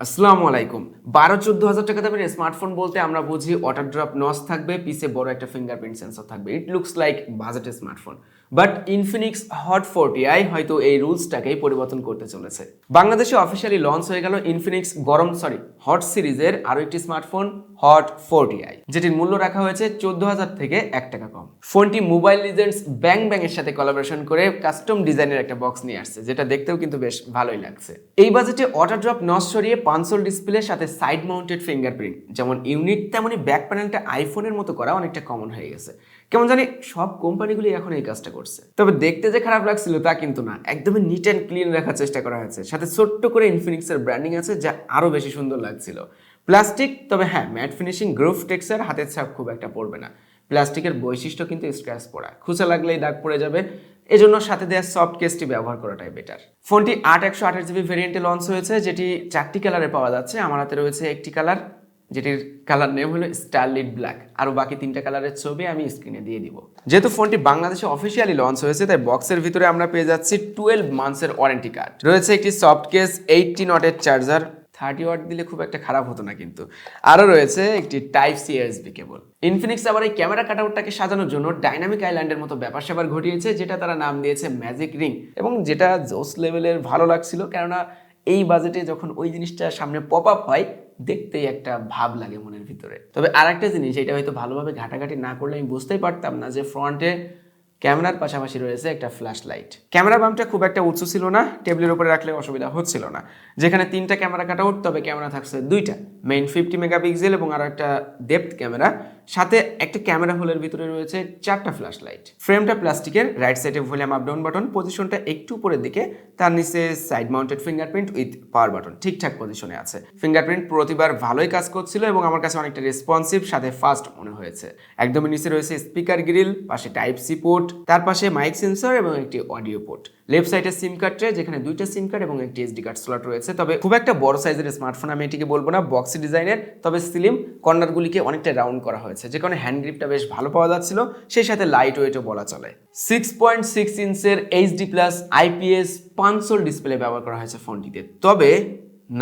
আসসালামু আলাইকুম। ১২-১৪ হাজার টাকা দামের স্মার্টফোন বলতে আমরা বুঝি ওয়াটার ড্রপ নচ থাকবে, পিছে বড় একটা ফিঙ্গারপ্রিন্ট সেন্সর থাকবে। It looks like budget smartphone. But Infinix hot 40i হয়তো এই রুলসটাকেই পরিবর্তন করতে চলেছে। বাংলাদেশে অফিসিয়ালি লঞ্চ হয়ে গেল ইনফিনিক্স হট সিরিজের আরো একটি স্মার্টফোন হট 40i, যেটির মূল্য রাখা হয়েছে ১৪,০০০ থেকে ১ টাকা কম। ফোনটি মোবাইল লিজেন্ডস ব্যাং এর সাথে কোলাবোরেশন করে কাস্টম ডিজাইনের একটা বক্স নিয়ে আসছে, যেটা দেখতেও কিন্তু বেশ ভালোই লাগছে। এই বাজেটে ওয়াটার ড্রপ নচ সরিয়ে কনসোল ডিসপ্লের সাথে সাইড মাউন্টেড ফিঙ্গারপ্রিন্ট যেমন ইউনিক, তেমনি ব্যাক প্যানেলটা আইফোনের মতো করা অনেকটা কমন হয়ে গেছে। কেমন জানি সব কোম্পানিগুলি এখন এই কাজটা করছে। তবে দেখতে যে খারাপ লাগছিল তা কিন্তু না, একদমই নিট অ্যান্ড ক্লিন রাখার চেষ্টা করা হয়েছে। সাথে ছোট্ট করে ইনফিনিক্সের ব্র্যান্ডিং আছে, যা আরো বেশি সুন্দর লাগছিল। প্লাস্টিক, তবে হ্যাঁ, ম্যাট ফিনিশিং গ্রুভ টেক্সচার হাতের ছাপ খুব একটা পড়বে না। প্লাস্টিকের বৈশিষ্ট্য কিন্তু স্ক্র্যাচ পড়া, খুঁচা লাগলেই দাগ পড়ে যাবে, এজন্য সাথে দেওয়া সফট কেসটি ব্যবহার করাটাই বেটার। ফোনটি ৮/১২৮ জিবি ভেরিয়েন্টে লঞ্চ হয়েছে, যেটি 4টি কালারে পাওয়া যাচ্ছে। আমার হাতে রয়েছে একটি কালার, যেটির কালার নেম হলো স্টারলিট ব্ল্যাক। আরও বাকি 3টা কালারের ছবি আমি স্ক্রিনে দিয়ে দিব। যেহেতু ফোনটি বাংলাদেশে অফিসিয়ালি লঞ্চ হয়েছে, তাই বক্সের ভিতরে আমরা পেয়ে যাচ্ছি 12 মান্থসের ওয়ারেন্টি কার্ড, রয়েছে একটি সফট কেস, 80 ওয়াটের চার্জার, 30 ওয়াট দিলে খুব একটা খারাপ হতো না কিন্তু। আরও রয়েছে একটি type C USB cable. Infinix আবার এই ক্যামেরা কাটআউটটাকে সাজানোর জন্য ডাইনামিক আইল্যান্ডের মতো ব্যাপার স্যাপার ঘটিয়েছে, যেটা তারা নাম দিয়েছে ম্যাজিক রিং, এবং যেটা জোস লেভেলের ভালো লাগছিল। কেননা এই বাজেটে যখন ওই জিনিসটা সামনে পপ আপ হয়, দেখতেই একটা ভাব লাগে মনের ভিতরে। তবে আর একটা জিনিস, এটা হয়তো ভালোভাবে ঘাটাঘাটি না করলে আমি বুঝতেই পারতাম না যে ফ্রন্টে ক্যামেরার পাশাপাশি রয়েছে একটা ফ্ল্যাশ লাইট। ক্যামেরা বামটা খুব একটা উঁচু ছিল না, টেবিলের উপরে রাখলে অসুবিধা হচ্ছিল না। যেখানে 3টা ক্যামেরা কাটআউট, তবে ক্যামেরা থাকছে 2টা, মেইন 50 মেগাপিক্সেল এবং আরো একটা ডেপথ ক্যামেরা। সাথে একটা ক্যামেরা হোলের ভিতরে রয়েছে 4টা ফ্ল্যাশ লাইট। ফ্রেমটা প্লাস্টিকের, রাইট সাইডে ভলিউম আপ ডাউন বাটন, পজিশনটা একটু উপরের দিকে, তার নিচে side mounted fingerprint with power button ঠিকঠাক পজিশনে আছে। ফিঙ্গারপ্রিন্ট প্রতিবার ভালোই কাজ করছিল এবং আমার কাছে অনেকটা রেসপন্সিভ, সাথে ফাস্ট মনে হয়েছে। একদমই নিচে রয়েছে স্পিকার গ্রিল, পাশে টাইপ সি পোর্ট, তার পাশে মাইক সেন্সর এবং একটি অডিও পোর্ট। লেফট সাইডে সিম কার্ড ট্রে, যেখানে 2টা সিম কার্ড এবং একটি এসডি কার্ড স্লট রয়েছে। তবে খুব একটা বড় সাইজের স্মার্টফোন আমি এটিকে বলবো না, বক্সি ডিজাইনের, তবে স্লিম, কর্নারগুলিকে অনেকটা রাউন্ড করা হয়েছে, যে কারণে হ্যান্ড গ্রিপটা বেশ ভালো পাওয়া যাচ্ছিল। সেই সাথে লাইট ওয়েটও বলা চলে। 6.6 ইঞ্চের HD plus IPS console display ব্যবহার করা হয়েছে ফোনটিতে, তবে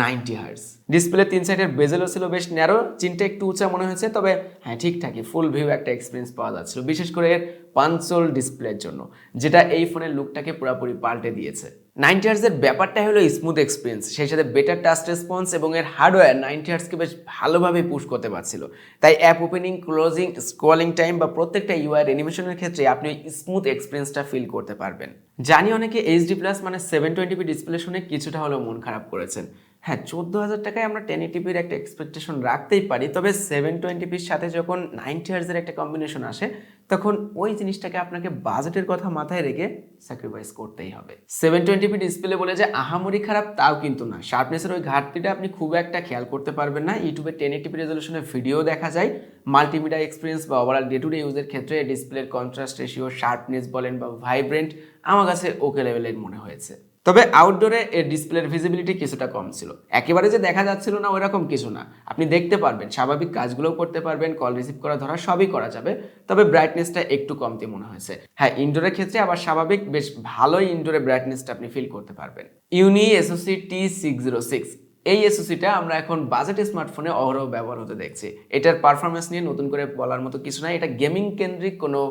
90 হার্টজ ডিসপ্লে। 3 সাইডের বেজেলও ছিল বেশ ন্যারো, চিনটা একটু উঁচা মনে হয়েছে, তবে হ্যাঁ ঠিকঠাকই ফুল ভিউ একটা এক্সপিরিয়েন্স পাওয়া যাচ্ছিল, বিশেষ করে এর কনসোল ডিসপ্লের জন্য, যেটা এই ফোনের লুকটাকে পুরোপুরি পাল্টে দিয়েছে। 90 হার্টজের ব্যাপারটা হলো স্মুথ এক্সপিরিয়েন্স, সেই সাথে বেটার টাচ রেসপন্স, এবং এর হার্ডওয়্যার 90 হার্টজকে বেশ ভালোভাবে পুশ করতে পারছিল। তাই app opening, closing, scrolling time বা প্রত্যেকটা ইউআই অ্যানিমেশনের ক্ষেত্রে আপনি ওই স্মুথ এক্সপিরিয়েন্সটা ফিল করতে পারবেন। জানি অনেকে এইচডি প্লাস মানে 720p ডিসপ্লে শুনে কিছুটা হলেও মন খারাপ করেছেন। হ্যাঁ, 14,000 টাকায় আমরা 1080pর একটা এক্সপেকটেশন রাখতেই পারি, তবে 720pর সাথে যখন 90 হার্টজের একটা কম্বিনেশন আসে, তখন ওই জিনিসটাকে আপনাকে বাজেটের কথা মাথায় রেখে স্যাক্রিফাইস করতেই হবে। 720p ডিসপ্লে বলে যে আহামরি খারাপ তাও কিন্তু না, শার্পনেসের ওই ঘাটতিটা আপনি খুব একটা খেয়াল করতে পারবেন না। ইউটিউবে 1080p রেজলিউশনে ভিডিও দেখা যায়। মাল্টিমিডিয়া এক্সপিরিয়েন্স বা ওভারঅল ডে টু ডে ইউজের ক্ষেত্রে ডিসপ্লের কন্ট্রাস্ট রেশিও, শার্পনেস বলেন বা ভাইব্রেন্ট, আমার কাছে ওকে লেভেলের মনে হয়েছে। তবে আউটডোরে এর ডিসপ্লের ভিজিবিলিটি কিছুটা কম ছিল, একেবারে যে দেখা যাচ্ছিল না ওইরকম কিছু না। আপনি দেখতে পারবেন, স্বাভাবিক কাজগুলোও করতে পারবেন, কল রিসিভ করা ধরা সবই করা যাবে, তবে ব্রাইটনেসটা একটু কমতি মনে হয়েছে। হ্যাঁ, ইনডোরের ক্ষেত্রে আবার স্বাভাবিক বেশ ভালোই ইনডোরে ব্রাইটনেসটা আপনি ফিল করতে পারবেন। ইউনি এসওসি T606, এই এসওসিটা আমরা এখন বাজেট স্মার্টফোনে অহরহ ব্যবহার হতে দেখছি। এটার পারফরমেন্স নিয়ে নতুন করে বলার মতো কিছু নাই, এটা গেমিং কেন্দ্রিক কোনো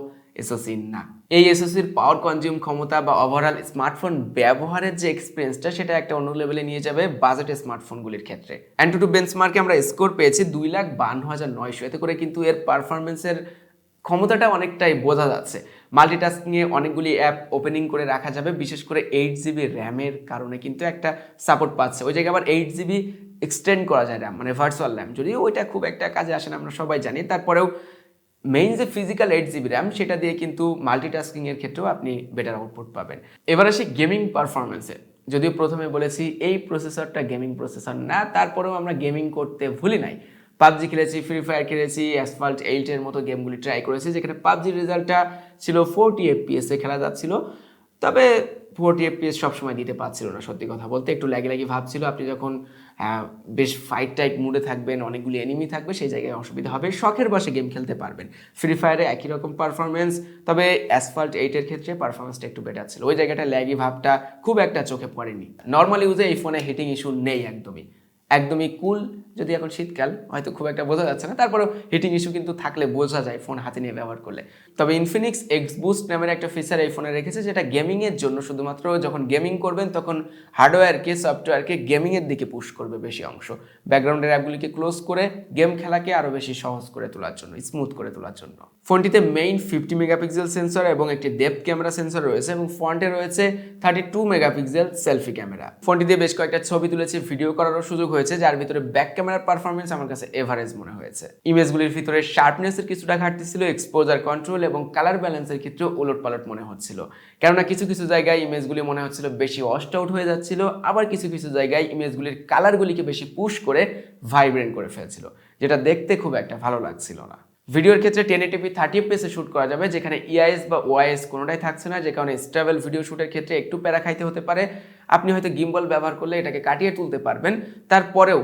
এসওসি না। এই এসওসির পাওয়ার কনজিউম ক্ষমতা বা ওভারঅল স্মার্টফোন ব্যবহারের যে এক্সপিরিয়েন্সটা, সেটা একটা অন্য লেভেলে নিয়ে যাবে বাজেট স্মার্টফোনগুলির ক্ষেত্রে। অ্যান্টুটু বেঞ্চমার্কে আমরা স্কোর পেয়েছি 2,52,900, এতে করে কিন্তু এর পারফরমেন্সের ক্ষমতাটা অনেকটাই বোঝা যাচ্ছে। মাল্টিটাস্কিংয়ে অনেকগুলি অ্যাপ ওপেনিং করে রাখা যাবে, বিশেষ করে 8GB র্যামের কারণে কিন্তু একটা সাপোর্ট পাচ্ছে। ওই জায়গায় আবার 8GB এক্সটেন্ড করা যায় র্যাম, মানে ভার্চুয়াল র্যাম, যদিও ওইটা খুব একটা কাজে আসে না, আমরা সবাই জানি। তারপরেও মেইন যে ফিজিক্যাল 8GB র্যাম, সেটা দিয়ে কিন্তু মাল্টিটাস্কিং এর ক্ষেত্রেও আপনি বেটার আউটপুট পাবেন। এবার আসি গেমিং পারফরমেন্সে। যদিও প্রথমে বলেছি এই প্রসেসরটা গেমিং প্রসেসর না, তারপরেও আমরা গেমিং করতে ভুলি নাই। পাবজি খেলেছি, ফ্রি ফায়ার খেলেছি, অ্যাসফাল্ট 8 এর মতো গেমগুলি ট্রাই করেছি, যেখানে পাবজির রেজাল্টটা ছিল 40 FPS এ খেলা যাচ্ছিল। তবে 40 FPS সবসময় দিতে পারছিল না, সত্যি কথা বলতে একটু ল্যাগি ভাবছিল। আপনি যখন বেশ ফাইট টাইট মুডে থাকবেন, অনেকগুলি এনিমি থাকবে, সেই জায়গায় অসুবিধা হবে। শখের বসে গেম খেলতে পারবেন। ফ্রি ফায়ারে একই রকম পারফরমেন্স, তবে অ্যাসফাল্ট 8 এর ক্ষেত্রে পারফরমেন্সটা একটু বেটার ছিল। ওই জায়গাটা ল্যাগি ভাবটা খুব একটা চোখে পড়েনি। নর্মাল ইউজে এই ফোনে হিটিং ইস্যু নেই একদমই। একদমই কুল। যদি এখন শীতকাল হয়তো খুব একটা বোঝা যাচ্ছে না, তারপরেও হিটিং ইস্যু কিন্তু থাকলে বোঝা যায় ফোন হাতে নিয়ে ব্যবহার করলে। তবে ইনফিনিক্স এক্স বুস্ট নামের একটা ফিচার এই ফোনে রেখেছে, যেটা গেমিংয়ের জন্য শুধুমাত্র। যখন গেমিং করবেন তখন হার্ডওয়্যারকে সফটওয়্যারকে গেমিংয়ের দিকে পুশ করবে বেশি অংশ, ব্যাকগ্রাউন্ডের অ্যাপগুলিকে ক্লোজ করে গেম খেলাকে আরও বেশি সহজ করে তোলার জন্য, স্মুথ করে তোলার জন্য। ফোনটিতে মেইন 50 মেগাপিক্সেল সেন্সর এবং একটি ডেপথ ক্যামেরা সেন্সর রয়েছে, এবং ফ্রন্টে রয়েছে 32 মেগাপিক্সেল সেলফি ক্যামেরা। ফোনটি দিয়ে বেশ কয়েকটা ছবি তুলেছি, ভিডিও করারও সুযোগ হয়েছে, যার ভিতরে ব্যাক ক্যামেরার পারফরমেন্স আমার কাছে এভারেজ মনে হয়েছে। ইমেজগুলির ভিতরে শার্পনেসের কিছুটা ঘাটতি ছিল, এক্সপোজার কন্ট্রোল এবং কালার ব্যালেন্সের ক্ষেত্রে ওলটপালট মনে হচ্ছিল। কেননা কিছু কিছু জায়গায় ইমেজগুলি মনে হচ্ছিল বেশি ওয়াশড আউট হয়ে যাচ্ছিল, আবার কিছু কিছু জায়গায় ইমেজগুলির কালারগুলিকে বেশি পুশ করে ভাইব্রেন্ট করে ফেলছিল, যেটা দেখতে খুব একটা ভালো লাগছিল না। ভিডিওর ক্ষেত্রে 1080p 30fps শুট করা যাবে, যেখানে ইআইএস বা ওআইএস কোনোটাই থাকছে না, যে কারণে স্টেবল ভিডিও শুটের ক্ষেত্রে একটু প্যারা খাইতে হতে পারে। আপনি হয়তো গিম্বল ব্যবহার করলে এটাকে কাটিয়ে তুলতে পারবেন, তারপরেও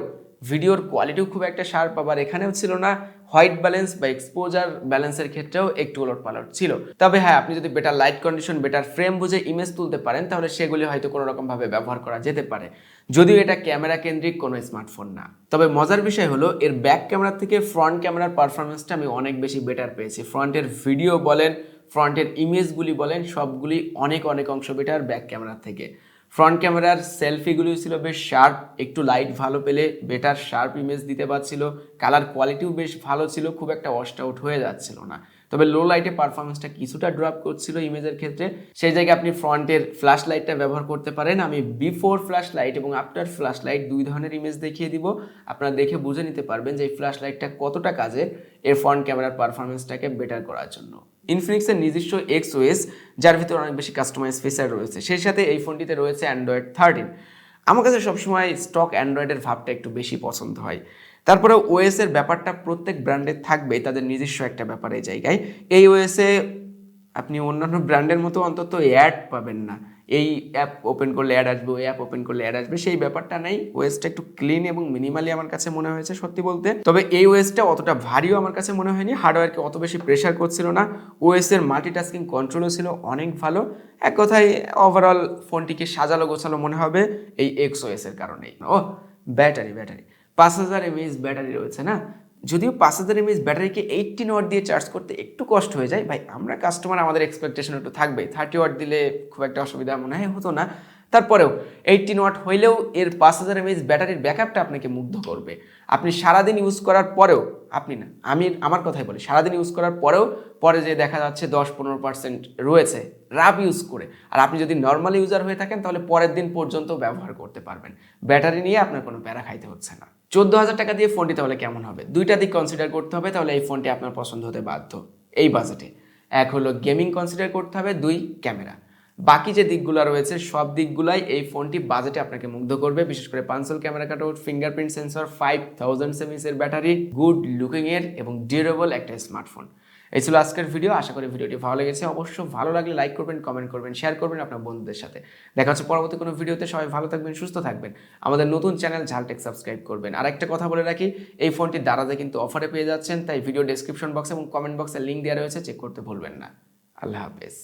ভিডিওর কোয়ালিটিও খুব একটা শার্প আবার এখানেও ছিল না। হোয়াইট ব্যালেন্স বা এক্সপোজার ব্যালেন্সের ক্ষেত্রেও একটু ওলটপালট ছিল। তবে হ্যাঁ, আপনি যদি better light condition, better frame বুঝে ইমেজ তুলতে পারেন, তাহলে সেগুলি হয়তো কোনো রকমভাবে ব্যবহার করা যেতে পারে, যদিও এটা ক্যামেরা কেন্দ্রিক কোনো স্মার্টফোন না। তবে মজার বিষয় হলো, এর ব্যাক ক্যামেরা থেকে ফ্রন্ট ক্যামেরার পারফরমেন্সটা আমি অনেক বেশি বেটার পেয়েছি। ফ্রন্টের ভিডিও বলেন, ফ্রন্টের ইমেজগুলি বলেন, সবগুলি অনেক অনেক অংশ বেটার ব্যাক ক্যামেরার থেকে। ফ্রন্ট ক্যামেরার সেলফিগুলিও ছিল বেশ শার্প, একটু লাইট ভালো পেলে বেটার শার্প ইমেজ দিতে পারছিল, কালার কোয়ালিটিও বেশ ভালো ছিল, খুব একটা ওয়াশড আউট হয়ে যাচ্ছিল না। তবে লো লাইটে পারফরমেন্সটা কিছুটা ড্রপ করছিল ইমেজের ক্ষেত্রে। সেই জায়গায় আপনি ফ্রন্টের ফ্ল্যাশ লাইটটা ব্যবহার করতে পারেন। আমি বিফোর ফ্ল্যাশ লাইট এবং আফটার ফ্ল্যাশ লাইট দুই ধরনের ইমেজ দেখিয়ে দিব, আপনারা দেখে বুঝে নিতে পারবেন যে এই ফ্ল্যাশ লাইটটা কতটা কাজে এর ফ্রন্ট ক্যামেরার পারফরমেন্সটাকে বেটার করার জন্য। ইনফিনিক্সের নিজস্ব এক্সওএস, যার ভিতরে অনেক বেশি কাস্টমাইজ ফিচার রয়েছে, সেই সাথে এই ফোনটিতে রয়েছে অ্যান্ড্রয়েড 13। আমার কাছে সবসময় স্টক অ্যান্ড্রয়েডের ভাবটা একটু বেশি পছন্দ হয়। তারপরে ওএসের ব্যাপারটা প্রত্যেক ব্র্যান্ডের থাকবে, তাদের নিজস্ব একটা ব্যাপার এই জায়গায়। এই ওএসে আপনি অন্যান্য ব্র্যান্ডের মতো অন্তত অ্যাড পাবেন না, এই অ্যাপ ওপেন করলে অ্যাড আসবে, ওই অ্যাপ ওপেন করলে অ্যাড আসবে, সেই ব্যাপারটা নেই। ওএসটা একটু ক্লিন এবং মিনিমালি আমার কাছে মনে হয়েছে সত্যি বলতে। তবে এই ওএসটা অতটা ভারীও আমার কাছে মনে হয়নি, হার্ডওয়্যারকে অত বেশি প্রেশার করছিল না। ওএসের মাল্টিটাস্কিং কন্ট্রোলও ছিল অনেক ভালো। এক কথায় ওভারঅল ফোনটিকে সাজালো গোছালো মনে হবে এই এক্স ওএসের কারণেই। ও ব্যাটারি 5000 এমএএইচ ব্যাটারি রয়েছে না, যদিও 5000 এমএএইচ ব্যাটারিকে 18 ওয়াট দিয়ে চার্জ করতে একটু কষ্ট হয়ে যায়। ভাই আমরা কাস্টমার, আমাদের এক্সপেকটেশন একটু থাকবে, 30 ওয়াট দিলে খুব একটা অসুবিধা মনে হয় হতো না। তারপরেও 18 ওয়াট হইলেও এর 5000 এমএএইচ ব্যাটারির ব্যাকআপটা আপনাকে মুগ্ধ করবে। আপনি সারাদিন ইউজ করার পরেও, আপনি না আমি আমার কথাই বলি, সারাদিন ইউজ করার পরেও পরে যে দেখা যাচ্ছে 10-15% রয়েছে রাফ ইউজ করে, আর আপনি যদি নর্মাল ইউজার হয়ে থাকেন তাহলে পরের দিন পর্যন্ত ব্যবহার করতে পারবেন। ব্যাটারি নিয়ে আপনার কোনো প্যারা খাইতে হচ্ছে না। 14,000 টাকা দিয়ে ফোনটি তাহলে কেমন হবে? দুইটা দিক কনসিডার করতে হবে, তাহলে এই ফোনটি আপনার পছন্দ হতে বাধ্য এই বাজেটে। এক হলো গেমিং কনসিডার করতে হবে, দুই ক্যামেরা। বাকি যে দিকগুলো রয়েছে সব দিকগুলাই এই ফোনটি বাজেটে আপনাকে মুগ্ধ করবে, বিশেষ করে পাঞ্চল camera cutout, fingerprint sensor, 5000 mAh এর ব্যাটারি, গুড লুকিং এর এবং ডিউরেবল একটা স্মার্টফোন। এই ছিল আজকের ভিডিও। আশা করি ভিডিওটি ভালো লেগেছে। অবশ্য ভালো লাগলে লাইক করবেন, কমেন্ট করবেন, শেয়ার করবেন আপনার বন্ধুদের সাথে। দেখা হচ্ছে পরবর্তী কোনো ভিডিওতে। সবাই ভালো থাকবেন, সুস্থ থাকবেন। আমাদের নতুন চ্যানেল ঝালটেক সাবস্ক্রাইব করবেন। আর একটা কথা বলে রাখি, এই ফোনটি দারাজে কিন্তু অফারে পেয়ে যাচ্ছেন, তাই ভিডিও ডেসক্রিপশন বক্স এবং কমেন্ট বক্সে লিঙ্ক দেওয়া রয়েছে, চেক করতে ভুলবেন না। আল্লাহ হাফেজ।